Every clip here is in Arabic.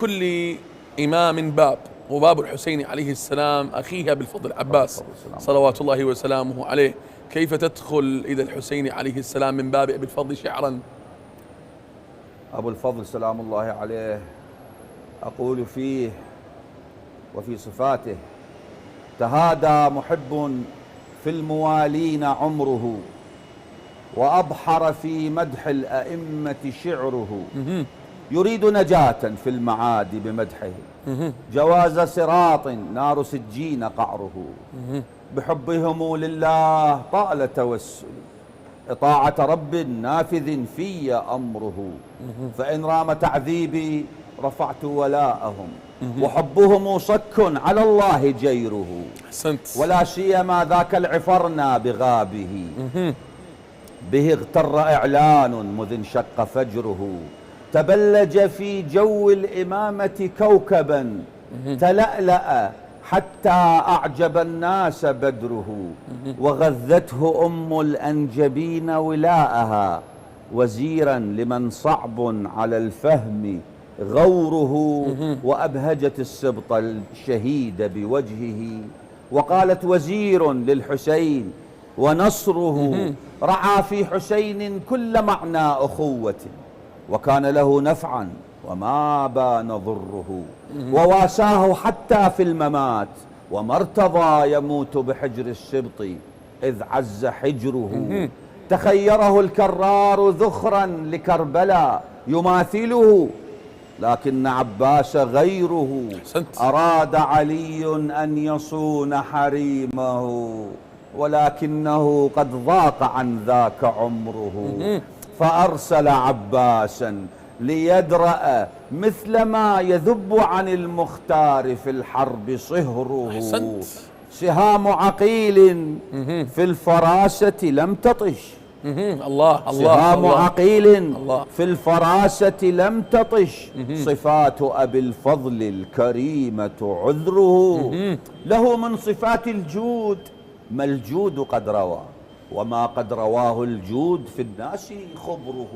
كل إمام باب، وباب الحسين عليه السلام أخيه أبي الفضل عباس صلوات الله وسلامه عليه. كيف تدخل إلى الحسين عليه السلام من باب أبي الفضل شعرا؟ أبو الفضل سلام الله عليه أقول فيه وفي صفاته: تهادى محب في الموالين عمره، وأبحر في مدح الأئمة شعره، يريد نجاة في المعاد بمدحه، جواز صراط نار سجين قعره، بحبهم لله طال توسل، إطاعة رب نافذ في أمره، فإن رام تعذيبي رفعت ولاءهم، وحبهم صك على الله جيره، ولا سيما ذاك العفرنا بغابه، به اغتر إعلان مذ انشق فجره، تبلج في جو الإمامة كوكبا تلألأ حتى أعجب الناس بدره، وغذته أم الأنجبين ولاءها، وزيرا لمن صعب على الفهم غوره، وأبهجت السبط الشهيد بوجهه، وقالت وزير للحسين ونصره، رعى في حسين كل معنى أخوة، وكان له نفعا وما بان ضره، وواساه حتى في الممات، وما ارتضى يموت بحجر السبط إذ عز حجره، تخيره الكرار ذخرا لكربلاء يماثله، لكن عباس غيره، أراد علي أن يصون حريمه، ولكنه قد ضاق عن ذاك عمره، فأرسل عباسا ليدرأ مثل ما يذب عن المختار في الحرب صهره، سهام عقيل في الفراسة لم تطش، سهام عقيل في الفراسة لم تطش، صفات أبي الفضل الكريمة عذره، له من صفات الجود ما الجود قد روى، وما قد رواه الجود في الناس خبره،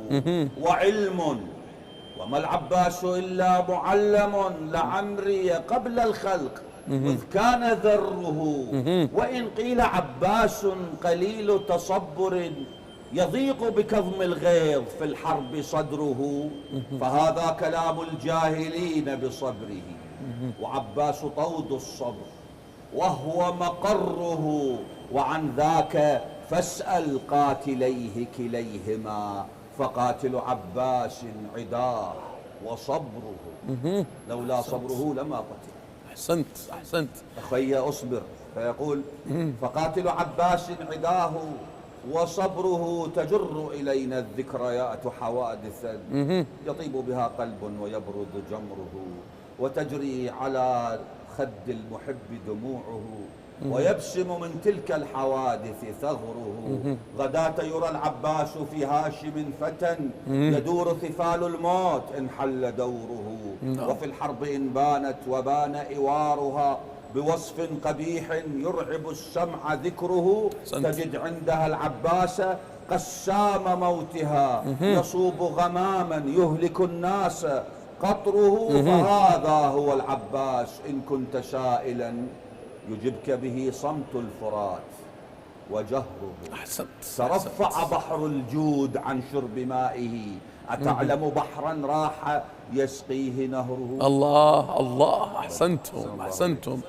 وعلم، وما العباس إلا معلم لعمري قبل الخلق إذ كان ذره، وإن قيل عباس قليل تصبر يضيق بكظم الغيظ في الحرب صدره، فهذا كلام الجاهلين بصبره، وعباس طود الصبر وهو مقره، وعن ذاك فاسأل قاتليه كليهما، فقاتل عباس عداه وصبره، لولا صبره لما قتل. أحسنت أخي أصبر، فيقول فقاتل عباس عداه وصبره، تجر إلينا الذكريات حوادثا يطيب بها قلب ويبرد جمره، وتجري على خد المحب دموعه، ويبسم من تلك الحوادث ثغره، غداة يرى العباس في هاشم فتى يدور ثفال الموت إن حل دوره، وفي الحرب إن بانت وبان إوارها بوصف قبيح يرعب السمع ذكره، تجد عندها العباس قسام موتها يصوب غماما يهلك الناس قطره، فهذا هو العباس إن كنت سائلا يجبك به صمت الفرات وجهره، ترفع بحر الجود عن شرب مائه، أتعلم بحرا راح يسقيه نهره. الله، أحسنتم.